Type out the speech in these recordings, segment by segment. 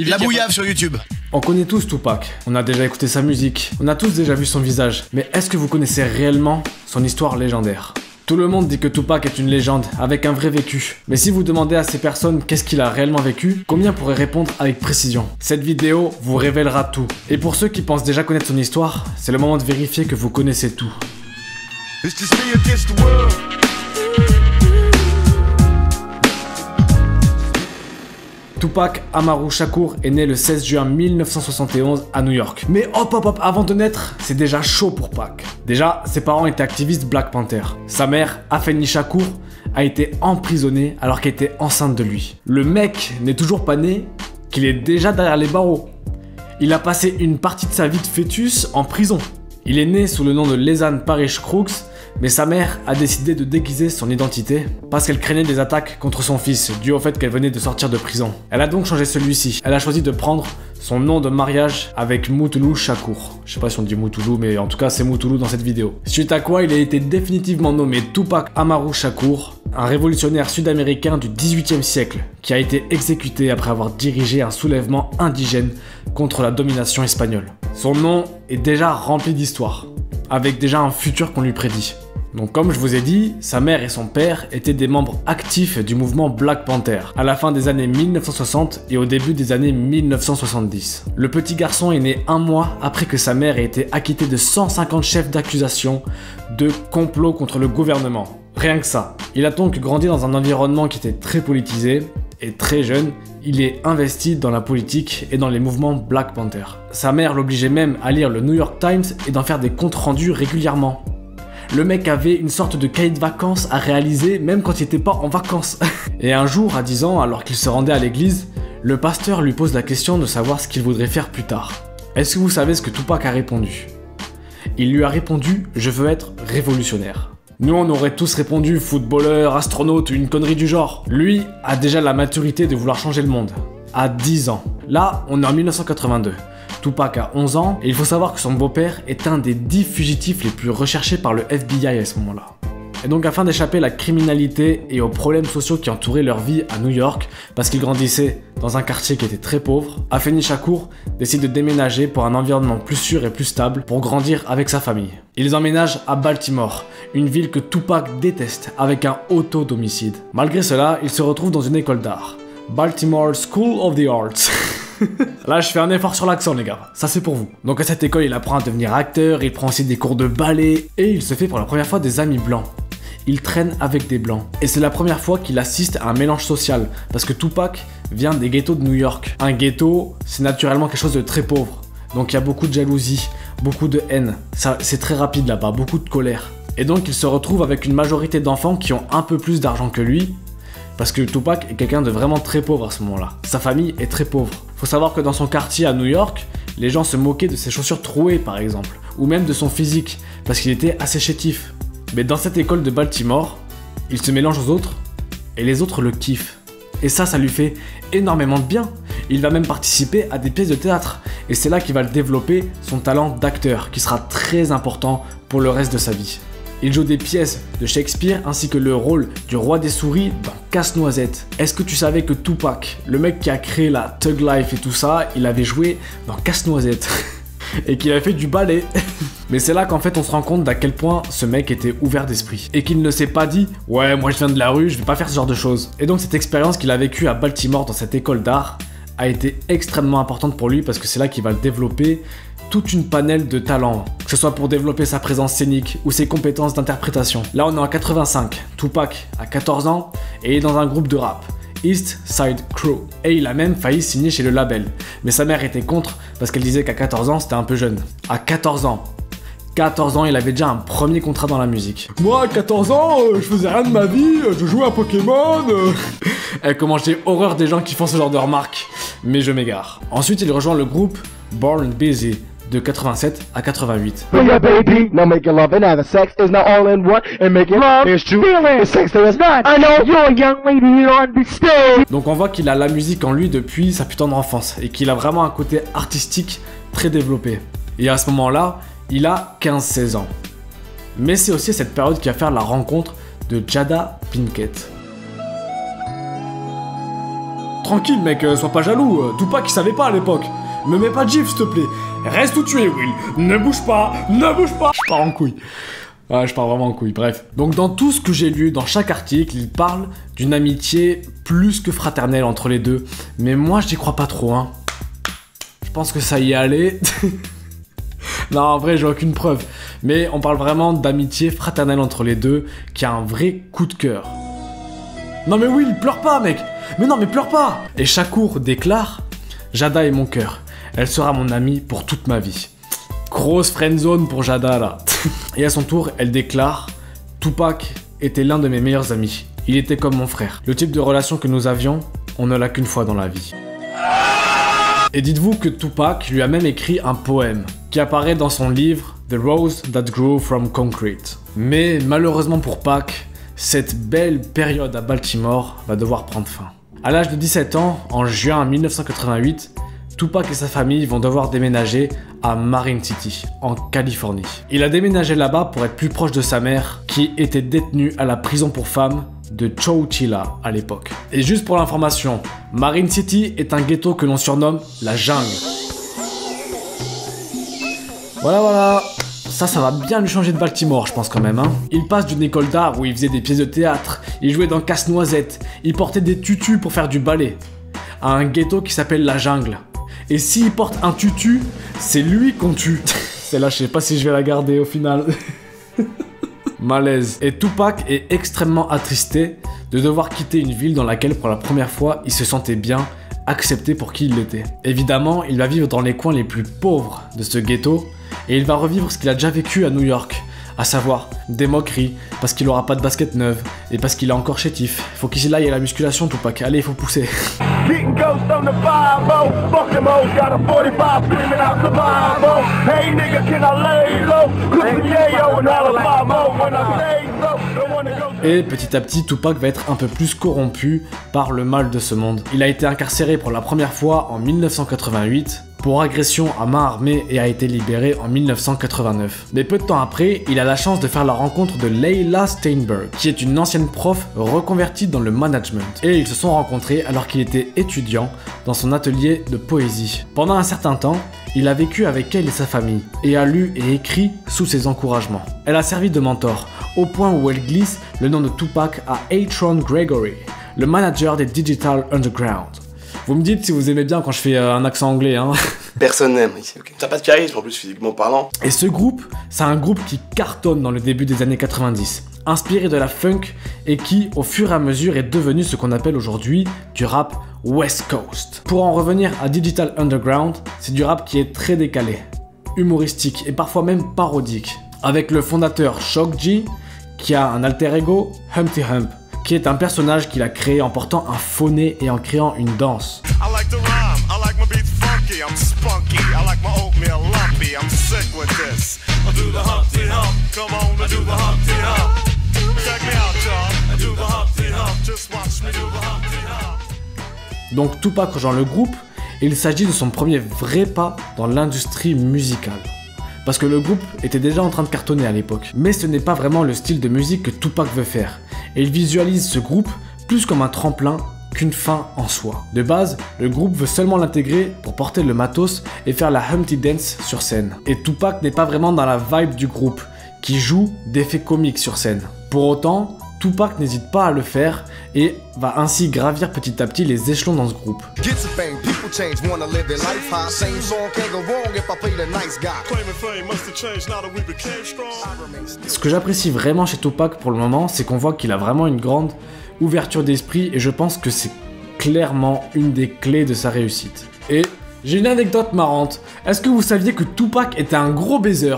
La bouillave sur YouTube. On connaît tous Tupac, on a déjà écouté sa musique, on a tous déjà vu son visage, mais est-ce que vous connaissez réellement son histoire légendaire? Tout le monde dit que Tupac est une légende, avec un vrai vécu. Mais si vous demandez à ces personnes qu'est-ce qu'il a réellement vécu, combien pourraient répondre avec précision? Cette vidéo vous révélera tout. Et pour ceux qui pensent déjà connaître son histoire, c'est le moment de vérifier que vous connaissez tout. Tupac Amaru Shakur est né le 16 juin 1971 à New York. Mais hop, avant de naître, c'est déjà chaud pour Pac. Déjà, ses parents étaient activistes Black Panther. Sa mère, Afeni Shakur, a été emprisonnée alors qu'elle était enceinte de lui. Le mec n'est toujours pas né, qu'il est déjà derrière les barreaux. Il a passé une partie de sa vie de fœtus en prison. Il est né sous le nom de Lesan Parish Crooks, mais sa mère a décidé de déguiser son identité parce qu'elle craignait des attaques contre son fils, dû au fait qu'elle venait de sortir de prison. Elle a donc changé celui-ci. Elle a choisi de prendre son nom de mariage avec Mutulu Shakur. Je sais pas si on dit Mutulu, mais en tout cas c'est Mutulu dans cette vidéo. Suite à quoi il a été définitivement nommé Tupac Amaru Shakur, un révolutionnaire sud-américain du XVIIIe siècle qui a été exécuté après avoir dirigé un soulèvement indigène contre la domination espagnole. Son nom est déjà rempli d'histoire, avec déjà un futur qu'on lui prédit. Donc comme je vous ai dit, sa mère et son père étaient des membres actifs du mouvement Black Panther à la fin des années 1960 et au début des années 1970. Le petit garçon est né un mois après que sa mère ait été acquittée de 150 chefs d'accusation de complot contre le gouvernement. Rien que ça. Il a donc grandi dans un environnement qui était très politisé et très jeune, il est investi dans la politique et dans les mouvements Black Panther. Sa mère l'obligeait même à lire le New York Times et d'en faire des comptes rendus régulièrement. Le mec avait une sorte de cahier de vacances à réaliser même quand il n'était pas en vacances. Et un jour, à 10 ans, alors qu'il se rendait à l'église, le pasteur lui pose la question de savoir ce qu'il voudrait faire plus tard. Est-ce que vous savez ce que Tupac a répondu? Il lui a répondu « Je veux être révolutionnaire ». Nous, on aurait tous répondu footballeur, astronaute ou une connerie du genre. Lui a déjà la maturité de vouloir changer le monde. À 10 ans. Là, on est en 1982. Tupac a 11 ans et il faut savoir que son beau-père est un des 10 fugitifs les plus recherchés par le FBI à ce moment-là. Et donc afin d'échapper à la criminalité et aux problèmes sociaux qui entouraient leur vie à New York, parce qu'ils grandissaient dans un quartier qui était très pauvre, Afeni Shakur décide de déménager pour un environnement plus sûr et plus stable pour grandir avec sa famille. Ils emménagent à Baltimore, une ville que Tupac déteste avec un haut taux d'homicide. Malgré cela, il se retrouve dans une école d'art, Baltimore School of the Arts. Là je fais un effort sur l'accent les gars, ça c'est pour vous. Donc à cette école il apprend à devenir acteur, il prend aussi des cours de ballet et il se fait pour la première fois des amis blancs. Il traîne avec des blancs et c'est la première fois qu'il assiste à un mélange social parce que Tupac vient des ghettos de New York. Un ghetto c'est naturellement quelque chose de très pauvre, donc il y a beaucoup de jalousie, beaucoup de haine, c'est très rapide là-bas, beaucoup de colère. Et donc il se retrouve avec une majorité d'enfants qui ont un peu plus d'argent que lui. Parce que Tupac est quelqu'un de vraiment très pauvre à ce moment-là. Sa famille est très pauvre. Faut savoir que dans son quartier à New York, les gens se moquaient de ses chaussures trouées par exemple, ou même de son physique, parce qu'il était assez chétif. Mais dans cette école de Baltimore, il se mélange aux autres, et les autres le kiffent. Et ça lui fait énormément de bien. Il va même participer à des pièces de théâtre, et c'est là qu'il va développer son talent d'acteur, qui sera très important pour le reste de sa vie. Il joue des pièces de Shakespeare ainsi que le rôle du roi des souris dans Casse-Noisette. Est-ce que tu savais que Tupac, le mec qui a créé la Thug Life et tout ça, il avait joué dans Casse-Noisette et qu'il avait fait du ballet. Mais c'est là qu'en fait on se rend compte d'à quel point ce mec était ouvert d'esprit et qu'il ne s'est pas dit « Ouais, moi je viens de la rue, je vais pas faire ce genre de choses ». Et donc cette expérience qu'il a vécue à Baltimore dans cette école d'art a été extrêmement importante pour lui parce que c'est là qu'il va développer toute une panel de talents, que ce soit pour développer sa présence scénique ou ses compétences d'interprétation. Là on est en 85, Tupac a 14 ans et est dans un groupe de rap, East Side Crew, et il a même failli signer chez le label. Mais sa mère était contre parce qu'elle disait qu'à 14 ans c'était un peu jeune. À 14 ans, il avait déjà un premier contrat dans la musique. Moi à 14 ans, je faisais rien de ma vie, je jouais à Pokémon. Comment j'ai horreur des gens qui font ce genre de remarques, mais je m'égare. Ensuite il rejoint le groupe Born Busy de 87 à 88. Donc on voit qu'il a la musique en lui depuis sa putain d'enfance et qu'il a vraiment un côté artistique très développé. Et à ce moment-là, il a 15-16 ans. Mais c'est aussi cette période qui va faire la rencontre de Jada Pinkett. tranquille mec, sois pas jaloux, Tupac il savait pas à l'époque. Me mets pas de gif s'il te plaît. Reste où tu es Will, ne bouge pas, ne bouge pas. Je pars en couille. Ouais, je pars vraiment en couille, bref. Donc dans tout ce que j'ai lu, dans chaque article, il parle d'une amitié plus que fraternelle entre les deux. Mais moi j'y crois pas trop hein. Je pense que ça y est allé. Non, en vrai, j'ai aucune preuve. Mais on parle vraiment d'amitié fraternelle entre les deux, qui a un vrai coup de cœur. Non mais Will, pleure pas, mec. Mais non, mais pleure pas. Et Shakur déclare « Jada est mon cœur. Elle sera mon amie pour toute ma vie. » Grosse friendzone pour Jada, là. Et à son tour, elle déclare « Tupac était l'un de mes meilleurs amis. Il était comme mon frère. Le type de relation que nous avions, on ne l'a qu'une fois dans la vie. » Et dites-vous que Tupac lui a même écrit un poème qui apparaît dans son livre The Rose That Grew From Concrete. Mais malheureusement pour Pac, cette belle période à Baltimore va devoir prendre fin. À l'âge de 17 ans, en juin 1988, Tupac et sa famille vont devoir déménager à Marin City, en Californie. Il a déménagé là-bas pour être plus proche de sa mère, qui était détenue à la prison pour femmes de Chowchilla à l'époque. Et juste pour l'information, Marin City est un ghetto que l'on surnomme la jungle. Voilà, ça va bien lui changer de Baltimore, je pense quand même. Hein. Il passe d'une école d'art où il faisait des pièces de théâtre, il jouait dans Casse-Noisette, il portait des tutus pour faire du ballet, à un ghetto qui s'appelle la jungle. Et s'il porte un tutu, c'est lui qu'on tue. Celle-là, je sais pas si je vais la garder au final. Malaise. Et Tupac est extrêmement attristé de devoir quitter une ville dans laquelle pour la première fois il se sentait bien, accepté pour qui il l'était. Évidemment, il va vivre dans les coins les plus pauvres de ce ghetto et il va revivre ce qu'il a déjà vécu à New York, à savoir des moqueries, parce qu'il aura pas de basket neuve et parce qu'il est encore chétif. Faut qu'il aille à la musculation, Tupac. Allez, il faut pousser. Et petit à petit, Tupac va être un peu plus corrompu par le mal de ce monde. Il a été incarcéré pour la première fois en 1988 pour agression à main armée et a été libéré en 1989. Mais peu de temps après, il a la chance de faire la rencontre de Layla Steinberg, qui est une ancienne prof reconvertie dans le management. Et ils se sont rencontrés alors qu'il était étudiant dans son atelier de poésie. Pendant un certain temps, il a vécu avec elle et sa famille, et a lu et écrit sous ses encouragements. Elle a servi de mentor, au point où elle glisse le nom de Tupac à Atron Gregory, le manager des Digital Underground. Vous me dites si vous aimez bien quand je fais un accent anglais, hein. Personne n'aime ici, ok. T'as pas de charisme en plus, physiquement parlant. Et ce groupe, c'est un groupe qui cartonne dans le début des années 90, inspiré de la funk et qui, au fur et à mesure, est devenu ce qu'on appelle aujourd'hui du rap West Coast. Pour en revenir à Digital Underground, c'est du rap qui est très décalé, humoristique et parfois même parodique, avec le fondateur Shock G, qui a un alter ego, Humpty Hump, qui est un personnage qu'il a créé en portant un faux nez et en créant une danse. Donc Tupac rejoint le groupe et il s'agit de son premier vrai pas dans l'industrie musicale. Parce que le groupe était déjà en train de cartonner à l'époque. Mais ce n'est pas vraiment le style de musique que Tupac veut faire. Et il visualise ce groupe plus comme un tremplin qu'une fin en soi. De base, le groupe veut seulement l'intégrer pour porter le matos et faire la Humpty Dance sur scène. Et Tupac n'est pas vraiment dans la vibe du groupe, qui joue d'effets comiques sur scène. Pour autant, Tupac n'hésite pas à le faire et va ainsi gravir petit à petit les échelons dans ce groupe. Ce que j'apprécie vraiment chez Tupac pour le moment, c'est qu'on voit qu'il a vraiment une grande ouverture d'esprit et je pense que c'est clairement une des clés de sa réussite. Et j'ai une anecdote marrante. Est-ce que vous saviez que Tupac était un gros baiser ?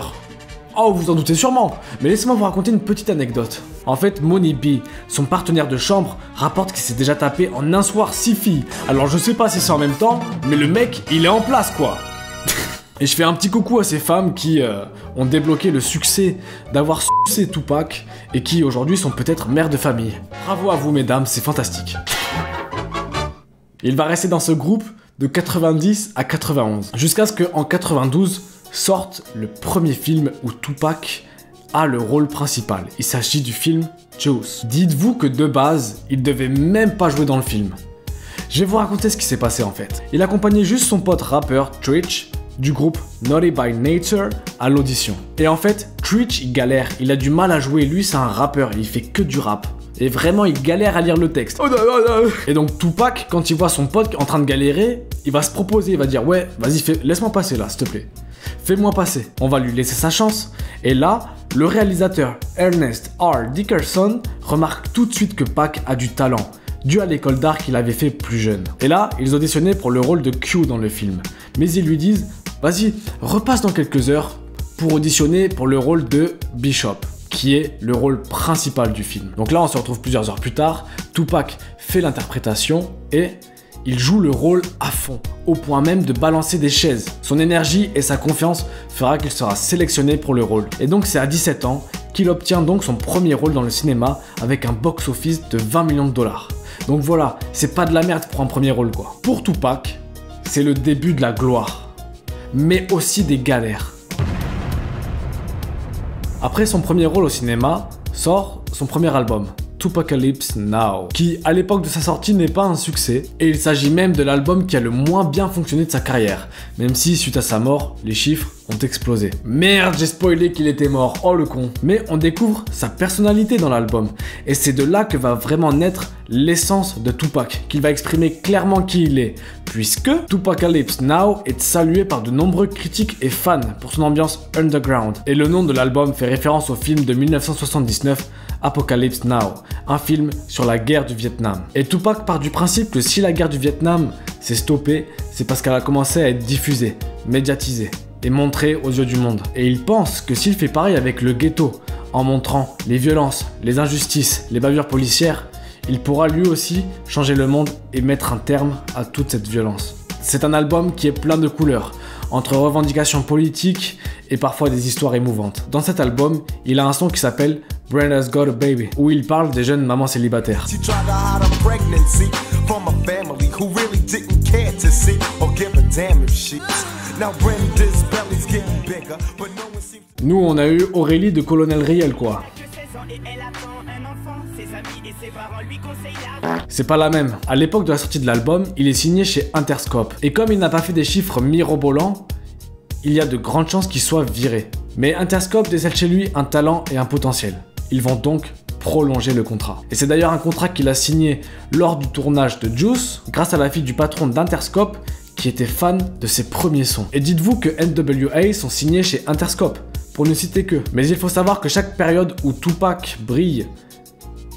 Oh, vous en doutez sûrement, mais laissez-moi vous raconter une petite anecdote. En fait, Money B, son partenaire de chambre, rapporte qu'il s'est déjà tapé en un soir 6 filles. Alors je sais pas si c'est en même temps, mais le mec, il est en place quoi. Et je fais un petit coucou à ces femmes qui ont débloqué le succès d'avoir sucé Tupac et qui aujourd'hui sont peut-être mères de famille. Bravo à vous mesdames, c'est fantastique. Il va rester dans ce groupe de 90 à 91, jusqu'à ce qu'en 92, sorte le premier film où Tupac a le rôle principal. Il s'agit du film Juice. Dites-vous que de base, il devait même pas jouer dans le film. Je vais vous raconter ce qui s'est passé en fait. Il accompagnait juste son pote rappeur Treach du groupe Naughty by Nature à l'audition. Et en fait, Treach il galère, il a du mal à jouer, lui c'est un rappeur, il fait que du rap. Et vraiment il galère à lire le texte. Et donc Tupac, quand il voit son pote en train de galérer, il va se proposer, il va dire ouais, vas-y laisse-moi passer là, s'il te plaît. Fais-moi passer. On va lui laisser sa chance. Et là, le réalisateur Ernest R. Dickerson remarque tout de suite que Pac a du talent, dû à l'école d'art qu'il avait fait plus jeune. Et là, ils auditionnaient pour le rôle de Q dans le film. Mais ils lui disent, vas-y, repasse dans quelques heures pour auditionner pour le rôle de Bishop, qui est le rôle principal du film. Donc là, on se retrouve plusieurs heures plus tard, Tupac fait l'interprétation et il joue le rôle à fond, au point même de balancer des chaises. Son énergie et sa confiance fera qu'il sera sélectionné pour le rôle. Et donc c'est à 17 ans qu'il obtient donc son premier rôle dans le cinéma avec un box-office de 20 millions de dollars. Donc voilà, c'est pas de la merde pour un premier rôle quoi. Pour Tupac, c'est le début de la gloire, mais aussi des galères. Après son premier rôle au cinéma, sort son premier album, Tupacalypse Now, qui à l'époque de sa sortie n'est pas un succès, et il s'agit même de l'album qui a le moins bien fonctionné de sa carrière, même si suite à sa mort, les chiffres ont explosé. Merde, j'ai spoilé qu'il était mort, oh le con. Mais on découvre sa personnalité dans l'album, et c'est de là que va vraiment naître l'essence de Tupac, qu'il va exprimer clairement qui il est, puisque Tupacalypse Now est salué par de nombreux critiques et fans pour son ambiance underground, et le nom de l'album fait référence au film de 1979, Apocalypse Now, un film sur la guerre du Vietnam. Et Tupac part du principe que si la guerre du Vietnam s'est stoppée, c'est parce qu'elle a commencé à être diffusée, médiatisée et montrée aux yeux du monde. Et il pense que s'il fait pareil avec le ghetto, en montrant les violences, les injustices, les bavures policières, il pourra lui aussi changer le monde et mettre un terme à toute cette violence. C'est un album qui est plein de couleurs, entre revendications politiques et parfois des histoires émouvantes. Dans cet album, il a un son qui s'appelle Brenda's Got a Baby, où il parle des jeunes mamans célibataires. Nous, on a eu Aurélie de Colonel Riel, quoi. C'est pas la même. À l'époque de la sortie de l'album, il est signé chez Interscope. Et comme il n'a pas fait des chiffres mirobolants, il y a de grandes chances qu'il soit viré. Mais Interscope décèle chez lui un talent et un potentiel. Ils vont donc prolonger le contrat. Et c'est d'ailleurs un contrat qu'il a signé lors du tournage de Juice, grâce à la fille du patron d'Interscope, qui était fan de ses premiers sons. Et dites-vous que NWA sont signés chez Interscope, pour ne citer que. Mais il faut savoir que chaque période où Tupac brille,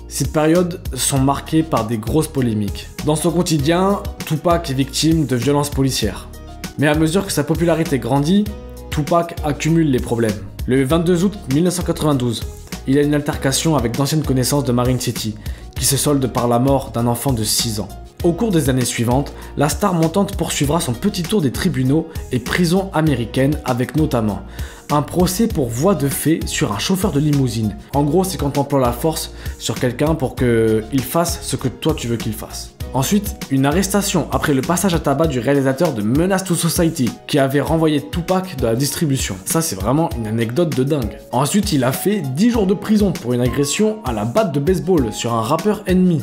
ces périodes sont marquées par des grosses polémiques. Dans son quotidien, Tupac est victime de violences policières. Mais à mesure que sa popularité grandit, Tupac accumule les problèmes. Le 22 août 1992, il a une altercation avec d'anciennes connaissances de Marine City, qui se solde par la mort d'un enfant de 6 ans. Au cours des années suivantes, la star montante poursuivra son petit tour des tribunaux et prisons américaines avec notamment un procès pour voie de fait sur un chauffeur de limousine. En gros, c'est quand on emploie la force sur quelqu'un pour qu'il fasse ce que toi tu veux qu'il fasse. Ensuite, une arrestation après le passage à tabac du réalisateur de Menace to Society qui avait renvoyé Tupac de la distribution. Ça, c'est vraiment une anecdote de dingue. Ensuite, il a fait 10 jours de prison pour une agression à la batte de baseball sur un rappeur ennemi.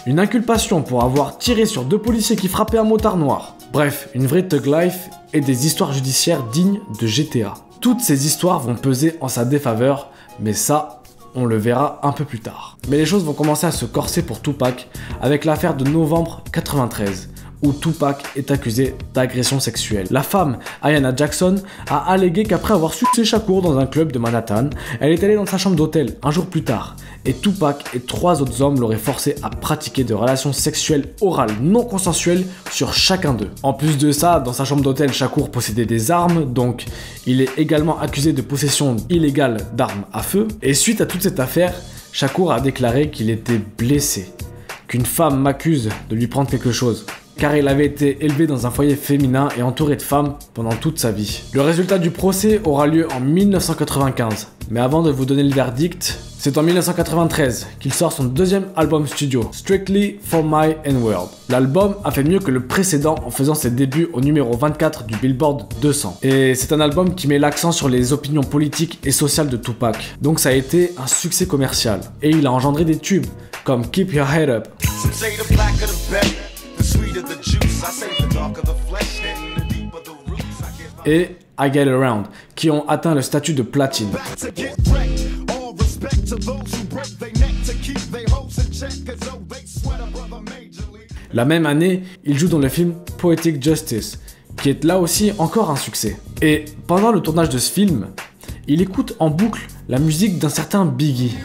Une inculpation pour avoir tiré sur 2 policiers qui frappaient un motard noir. Bref, une vraie thug life et des histoires judiciaires dignes de GTA. Toutes ces histoires vont peser en sa défaveur, mais ça, on le verra un peu plus tard. Mais les choses vont commencer à se corser pour Tupac avec l'affaire de novembre 93, où Tupac est accusé d'agression sexuelle. La femme, Ayanna Jackson, a allégué qu'après avoir sucé Shakur dans un club de Manhattan, elle est allée dans sa chambre d'hôtel un jour plus tard, et Tupac et 3 autres hommes l'auraient forcé à pratiquer de relations sexuelles orales non consensuelles sur chacun d'eux. En plus de ça, dans sa chambre d'hôtel, Shakur possédait des armes, donc il est également accusé de possession illégale d'armes à feu. Et suite à toute cette affaire, Shakur a déclaré qu'il était blessé, qu'une femme m'accuse de lui prendre quelque chose, car il avait été élevé dans un foyer féminin et entouré de femmes pendant toute sa vie. Le résultat du procès aura lieu en 1995, mais avant de vous donner le verdict, c'est en 1993 qu'il sort son 2e album studio, Strictly for My N-World. L'album a fait mieux que le précédent en faisant ses débuts au numéro 24 du Billboard 200. Et c'est un album qui met l'accent sur les opinions politiques et sociales de Tupac. Donc ça a été un succès commercial. Et il a engendré des tubes comme Keep Your Head Up, et I Get Around, qui ont atteint le statut de platine. La même année, il joue dans le film Poetic Justice, qui est là aussi encore un succès. Et pendant le tournage de ce film, il écoute en boucle la musique d'un certain Biggie.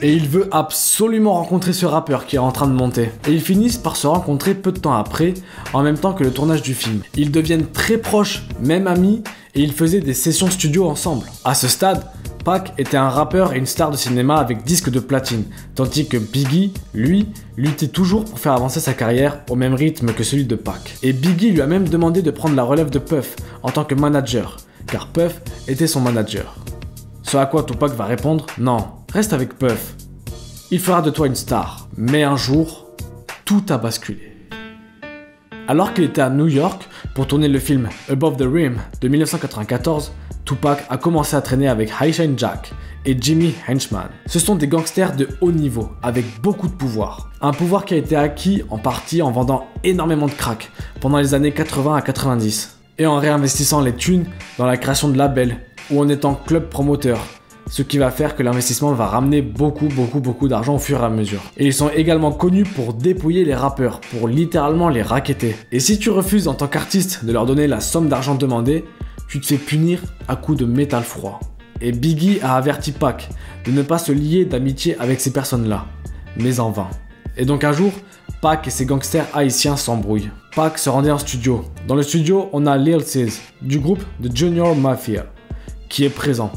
Et il veut absolument rencontrer ce rappeur qui est en train de monter. Et ils finissent par se rencontrer peu de temps après, en même temps que le tournage du film. Ils deviennent très proches, même amis, et ils faisaient des sessions studio ensemble. À ce stade, Pac était un rappeur et une star de cinéma avec disque de platine, tandis que Biggie, lui, luttait toujours pour faire avancer sa carrière au même rythme que celui de Pac. Et Biggie lui a même demandé de prendre la relève de Puff en tant que manager, car Puff était son manager. Ce à quoi Tupac va répondre « Non, reste avec Puff. Il fera de toi une star. » Mais un jour, tout a basculé. Alors qu'il était à New York pour tourner le film Above the Rim de 1994, Tupac a commencé à traîner avec High Shine Jack et Jimmy Henchman. Ce sont des gangsters de haut niveau, avec beaucoup de pouvoir. Un pouvoir qui a été acquis en partie en vendant énormément de crack pendant les années 80 à 90, et en réinvestissant les thunes dans la création de labels ou en étant club promoteur, ce qui va faire que l'investissement va ramener beaucoup d'argent au fur et à mesure. Et ils sont également connus pour dépouiller les rappeurs, pour littéralement les racketter. Et si tu refuses en tant qu'artiste de leur donner la somme d'argent demandée, tu te fais punir à coups de métal froid. Et Biggie a averti Pac de ne pas se lier d'amitié avec ces personnes-là, mais en vain. Et donc un jour, Pac et ses gangsters haïtiens s'embrouillent. Pac se rendait en studio. Dans le studio, on a Lil Sis, du groupe de Junior Mafia, qui est présent.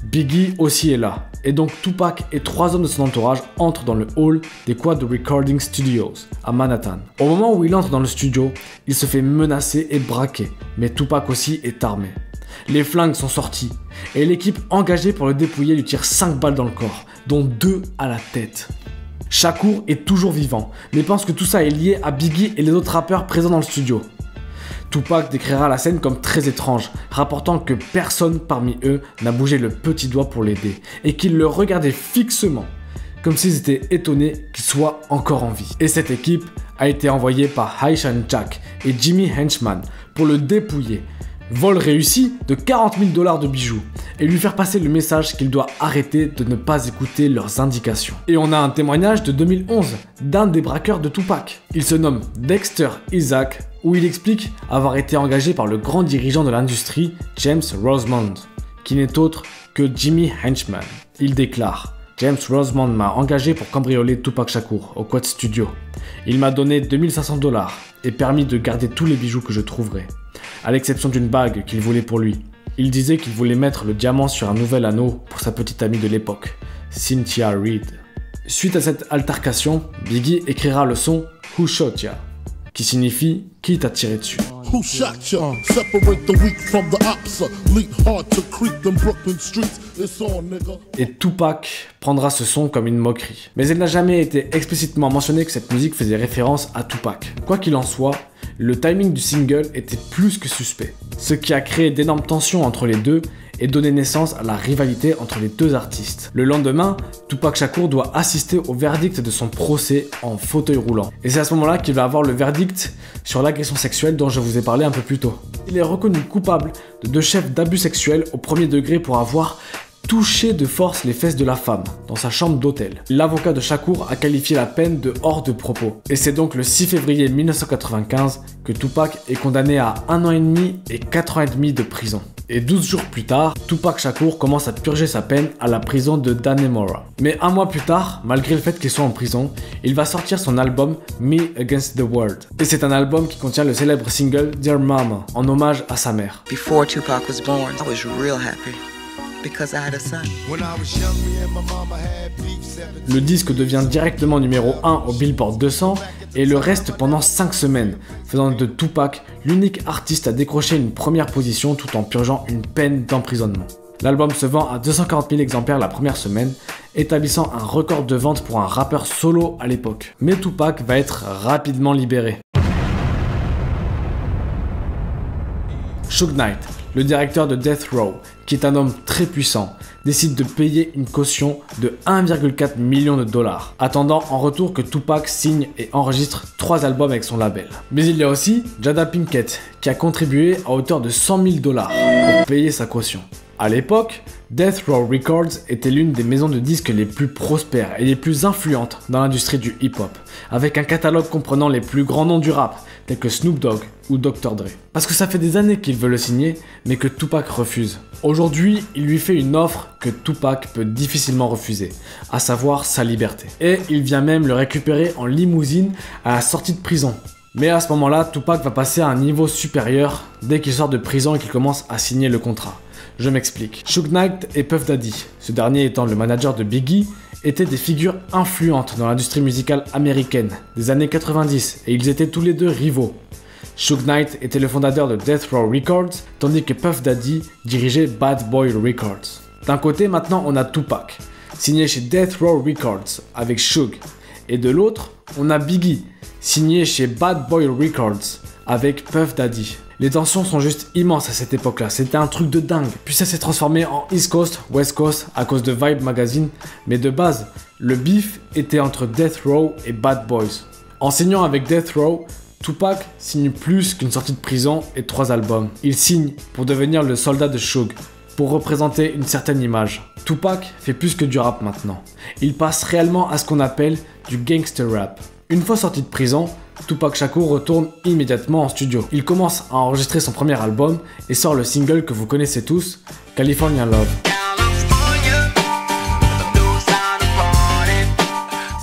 Biggie aussi est là, et donc Tupac et 3 hommes de son entourage entrent dans le hall des Quad Recording Studios à Manhattan. Au moment où il entre dans le studio, il se fait menacer et braquer, mais Tupac aussi est armé. Les flingues sont sortis, et l'équipe engagée pour le dépouiller lui tire 5 balles dans le corps, dont 2 à la tête. Shakur est toujours vivant, mais pense que tout ça est lié à Biggie et les autres rappeurs présents dans le studio. Tupac décrira la scène comme très étrange, rapportant que personne parmi eux n'a bougé le petit doigt pour l'aider, et qu'ils le regardaient fixement, comme s'ils étaient étonnés qu'il soit encore en vie. Et cette équipe a été envoyée par High Shine Jack et Jimmy Henchman pour le dépouiller. Vol réussi de 40 000 $ de bijoux, et lui faire passer le message qu'il doit arrêter de ne pas écouter leurs indications. Et on a un témoignage de 2011 d'un des braqueurs de Tupac. Il se nomme Dexter Isaac, où il explique avoir été engagé par le grand dirigeant de l'industrie, James Rosemond, qui n'est autre que Jimmy Henchman. Il déclare « James Rosemond m'a engagé pour cambrioler Tupac Shakur au Quad Studio. Il m'a donné 2500 $ et permis de garder tous les bijoux que je trouverais, à l'exception d'une bague qu'il voulait pour lui. Il disait qu'il voulait mettre le diamant sur un nouvel anneau pour sa petite amie de l'époque, Cynthia Reed. » Suite à cette altercation, Biggie écrira le son « Who Shot Ya ?» qui signifie « Qui t'a tiré dessus ?» Who shot ya? Separate the weak from the ops. Leap hard to creep them Brooklyn streets. It's on, nigga. Et Tupac prendra ce son comme une moquerie. Mais il n'a jamais été explicitement mentionné que cette musique faisait référence à Tupac. Quoi qu'il en soit, le timing du single était plus que suspect, ce qui a créé d'énormes tensions entre les deux et donné naissance à la rivalité entre les deux artistes. Le lendemain, Tupac Shakur doit assister au verdict de son procès en fauteuil roulant. Et c'est à ce moment-là qu'il va avoir le verdict sur l'agression sexuelle dont je vous ai parlé un peu plus tôt. Il est reconnu coupable de 2 chefs d'abus sexuels au premier degré pour avoir touché de force les fesses de la femme dans sa chambre d'hôtel. L'avocat de Shakur a qualifié la peine de hors de propos. Et c'est donc le 6 février 1995 que Tupac est condamné à 1 an et demi et 4 ans et demi de prison. Et 12 jours plus tard, Tupac Shakur commence à purger sa peine à la prison de Dannemora. Mais 1 mois plus tard, malgré le fait qu'il soit en prison, il va sortir son album Me Against the World. Et c'est un album qui contient le célèbre single Dear Mama, en hommage à sa mère. Before Tupac was born, I was real happy. Because I had a son. Le disque devient directement numéro 1 au Billboard 200 et le reste pendant 5 semaines, faisant de Tupac l'unique artiste à décrocher une première position tout en purgeant une peine d'emprisonnement. L'album se vend à 240 000 exemplaires la première semaine, établissant un record de vente pour un rappeur solo à l'époque. Mais Tupac va être rapidement libéré. Suge Knight, le directeur de Death Row, qui est un homme très puissant, décide de payer une caution de 1,4 million de dollars, attendant en retour que Tupac signe et enregistre 3 albums avec son label. Mais il y a aussi Jada Pinkett, qui a contribué à hauteur de 100 000 dollars pour payer sa caution. À l'époque, Death Row Records était l'une des maisons de disques les plus prospères et les plus influentes dans l'industrie du hip-hop, avec un catalogue comprenant les plus grands noms du rap, tels que Snoop Dogg ou Dr. Dre. Parce que ça fait des années qu'il veut le signer, mais que Tupac refuse. Aujourd'hui, il lui fait une offre que Tupac peut difficilement refuser, à savoir sa liberté. Et il vient même le récupérer en limousine à la sortie de prison. Mais à ce moment-là, Tupac va passer à un niveau supérieur dès qu'il sort de prison et qu'il commence à signer le contrat. Je m'explique. Suge Knight et Puff Daddy, ce dernier étant le manager de Biggie, étaient des figures influentes dans l'industrie musicale américaine des années 90 et ils étaient tous les deux rivaux. Suge Knight était le fondateur de Death Row Records, tandis que Puff Daddy dirigeait Bad Boy Records. D'un côté, maintenant, on a Tupac, signé chez Death Row Records avec Suge, et de l'autre, on a Biggie, signé chez Bad Boy Records avec Puff Daddy. Les tensions sont juste immenses à cette époque-là, c'était un truc de dingue. Puis ça s'est transformé en East Coast, West Coast à cause de Vibe Magazine, mais de base, le beef était entre Death Row et Bad Boys. En signant avec Death Row, Tupac signe plus qu'une sortie de prison et 3 albums. Il signe pour devenir le soldat de Suge, pour représenter une certaine image. Tupac fait plus que du rap maintenant. Il passe réellement à ce qu'on appelle du gangster rap. Une fois sorti de prison, Tupac Shakur retourne immédiatement en studio. Il commence à enregistrer son premier album et sort le single que vous connaissez tous, California Love.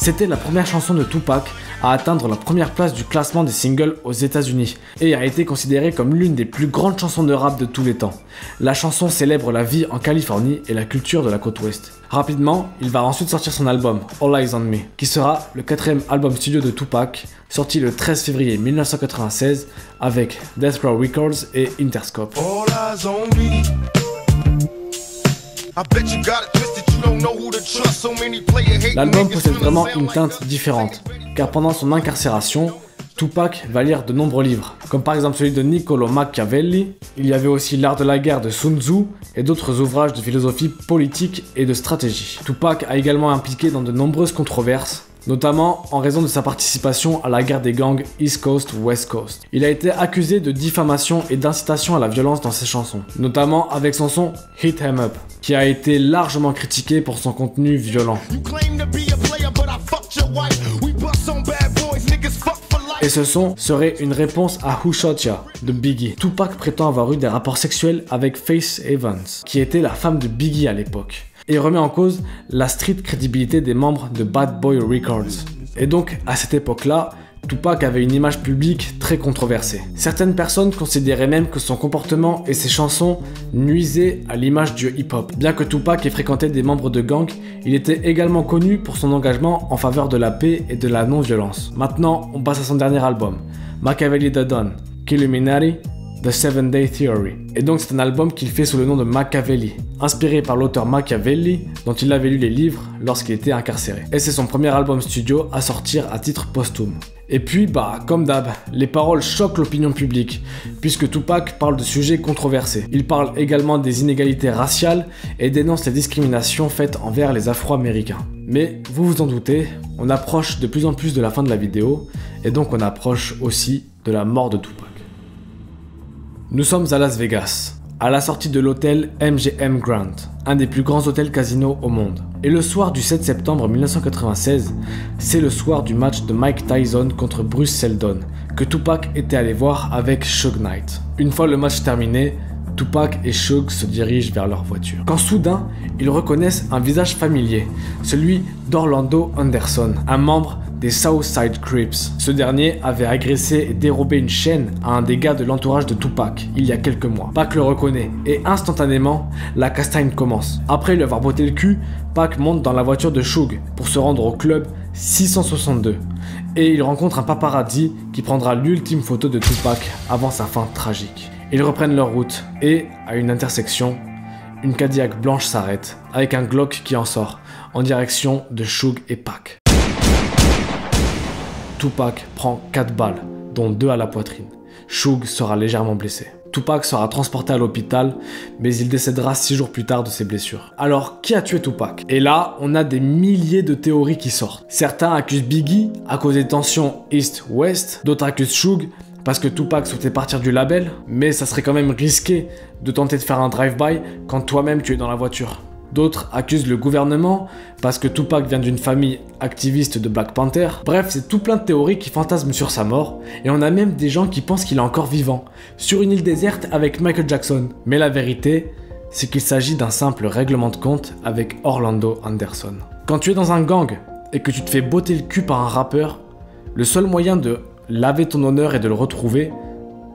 C'était la première chanson de Tupac à atteindre la première place du classement des singles aux États-Unis et a été considérée comme l'une des plus grandes chansons de rap de tous les temps. La chanson célèbre la vie en Californie et la culture de la côte ouest. Rapidement, il va ensuite sortir son album All Eyes on Me, qui sera le 4e album studio de Tupac, sorti le 13 février 1996 avec Death Row Records et Interscope. All eyes on me. L'album possède vraiment une teinte différente, car pendant son incarcération, Tupac va lire de nombreux livres, comme par exemple celui de Niccolo Machiavelli. Il y avait aussi L'Art de la guerre de Sun Tzu et d'autres ouvrages de philosophie politique et de stratégie. Tupac a également impliqué dans de nombreuses controverses, notamment en raison de sa participation à la guerre des gangs East Coast-West Coast. Il a été accusé de diffamation et d'incitation à la violence dans ses chansons, notamment avec son son Hit 'Em Up, qui a été largement critiqué pour son contenu violent. Et ce son serait une réponse à Who Shot Ya de Biggie. Tupac prétend avoir eu des rapports sexuels avec Faith Evans, qui était la femme de Biggie à l'époque, et remet en cause la street crédibilité des membres de Bad Boy Records. Et donc, à cette époque-là, Tupac avait une image publique très controversée. Certaines personnes considéraient même que son comportement et ses chansons nuisaient à l'image du hip-hop. Bien que Tupac ait fréquenté des membres de gangs, il était également connu pour son engagement en faveur de la paix et de la non-violence. Maintenant, on passe à son dernier album, Machiavelli the Don, Killuminati, The 7 Day Theory. Et donc c'est un album qu'il fait sous le nom de Machiavelli, inspiré par l'auteur Machiavelli dont il avait lu les livres lorsqu'il était incarcéré. Et c'est son premier album studio à sortir à titre posthume. Et puis comme d'hab, les paroles choquent l'opinion publique, puisque Tupac parle de sujets controversés. Il parle également des inégalités raciales et dénonce les discriminations faites envers les Afro-Américains. Mais vous vous en doutez, on approche de plus en plus de la fin de la vidéo, et donc on approche aussi de la mort de Tupac. Nous sommes à Las Vegas, à la sortie de l'hôtel MGM Grand, un des plus grands hôtels casinos au monde. Et le soir du 7 septembre 1996, c'est le soir du match de Mike Tyson contre Bruce Seldon, que Tupac était allé voir avec Suge Knight. Une fois le match terminé, Tupac et Suge se dirigent vers leur voiture. Quand soudain, ils reconnaissent un visage familier, celui d'Orlando Anderson, un membre des Southside Crips. Ce dernier avait agressé et dérobé une chaîne à un des gars de l'entourage de Tupac il y a quelques mois. Pac le reconnaît et instantanément, la castagne commence. Après lui avoir botté le cul, Pac monte dans la voiture de Suge pour se rendre au club 662 et il rencontre un paparazzi qui prendra l'ultime photo de Tupac avant sa fin tragique. Ils reprennent leur route et, à une intersection, une Cadillac blanche s'arrête avec un Glock qui en sort en direction de Suge et Pac. Tupac prend 4 balles, dont 2 à la poitrine. Suge sera légèrement blessé. Tupac sera transporté à l'hôpital, mais il décédera 6 jours plus tard de ses blessures. Alors, qui a tué Tupac? Et là, on a des milliers de théories qui sortent. Certains accusent Biggie à cause des tensions East-West, d'autres accusent Suge parce que Tupac souhaitait partir du label, mais ça serait quand même risqué de tenter de faire un drive-by quand toi-même tu es dans la voiture. D'autres accusent le gouvernement parce que Tupac vient d'une famille activiste de Black Panther. Bref, c'est tout plein de théories qui fantasment sur sa mort, et on a même des gens qui pensent qu'il est encore vivant, sur une île déserte avec Michael Jackson. Mais la vérité, c'est qu'il s'agit d'un simple règlement de compte avec Orlando Anderson. Quand tu es dans un gang et que tu te fais botter le cul par un rappeur, le seul moyen de laver ton honneur et de le retrouver,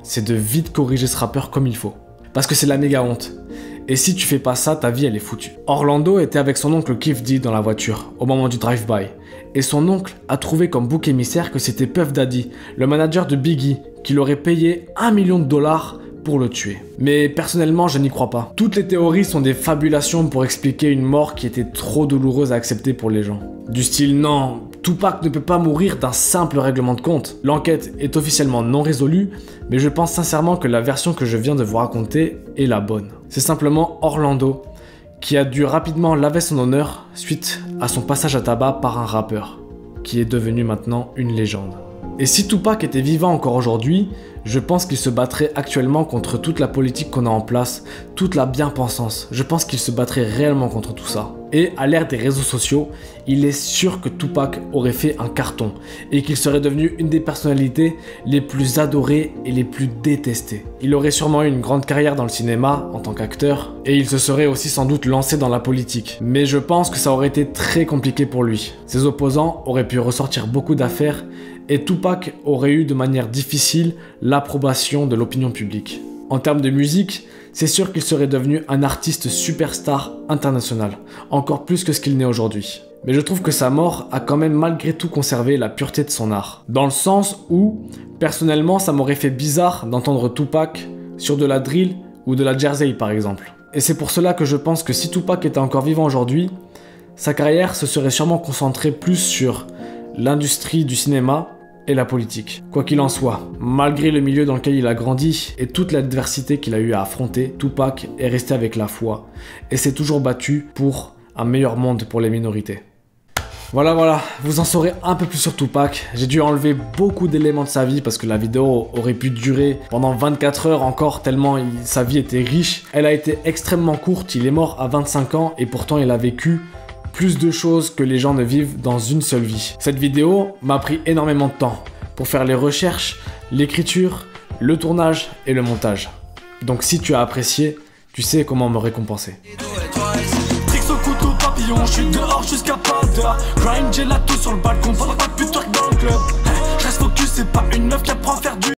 c'est de vite corriger ce rappeur comme il faut. Parce que c'est la méga honte. Et si tu fais pas ça, ta vie elle est foutue. Orlando était avec son oncle Keef D dans la voiture, au moment du drive-by. Et son oncle a trouvé comme bouc émissaire que c'était Puff Daddy, le manager de Biggie, qui l'aurait payé $1 million pour le tuer. Mais personnellement, je n'y crois pas. Toutes les théories sont des fabulations pour expliquer une mort qui était trop douloureuse à accepter pour les gens. Du style, non, Tupac ne peut pas mourir d'un simple règlement de compte. L'enquête est officiellement non résolue, mais je pense sincèrement que la version que je viens de vous raconter est la bonne. C'est simplement Orlando qui a dû rapidement laver son honneur suite à son passage à tabac par un rappeur, qui est devenu maintenant une légende. Et si Tupac était vivant encore aujourd'hui, je pense qu'il se battrait actuellement contre toute la politique qu'on a en place, toute la bien-pensance. Je pense qu'il se battrait réellement contre tout ça. Et à l'ère des réseaux sociaux, il est sûr que Tupac aurait fait un carton et qu'il serait devenu une des personnalités les plus adorées et les plus détestées. Il aurait sûrement eu une grande carrière dans le cinéma en tant qu'acteur et il se serait aussi sans doute lancé dans la politique. Mais je pense que ça aurait été très compliqué pour lui. Ses opposants auraient pu ressortir beaucoup d'affaires et Tupac aurait eu de manière difficile l'approbation de l'opinion publique. En termes de musique, c'est sûr qu'il serait devenu un artiste superstar international, encore plus que ce qu'il n'est aujourd'hui. Mais je trouve que sa mort a quand même malgré tout conservé la pureté de son art. Dans le sens où, personnellement, ça m'aurait fait bizarre d'entendre Tupac sur de la drill ou de la jersey par exemple. Et c'est pour cela que je pense que si Tupac était encore vivant aujourd'hui, sa carrière se serait sûrement concentrée plus sur l'industrie du cinéma et la politique. Quoi qu'il en soit, malgré le milieu dans lequel il a grandi et toute l'adversité qu'il a eu à affronter, Tupac est resté avec la foi et s'est toujours battu pour un meilleur monde pour les minorités. Voilà, vous en saurez un peu plus sur Tupac. J'ai dû enlever beaucoup d'éléments de sa vie parce que la vidéo aurait pu durer pendant 24 heures encore tellement sa vie était riche. Elle a été extrêmement courte, il est mort à 25 ans et pourtant il a vécu plus de choses que les gens ne vivent dans une seule vie. Cette vidéo m'a pris énormément de temps pour faire les recherches, l'écriture, le tournage et le montage. Donc si tu as apprécié, tu sais comment me récompenser. Tricks au couteau papillon, je suis dehors jusqu'à pas d'heure. Grind, j'ai la tout sur le balcon, pendant pas plus tard que dans le club. Je reste focus, c'est pas une meuf qui apprend à faire du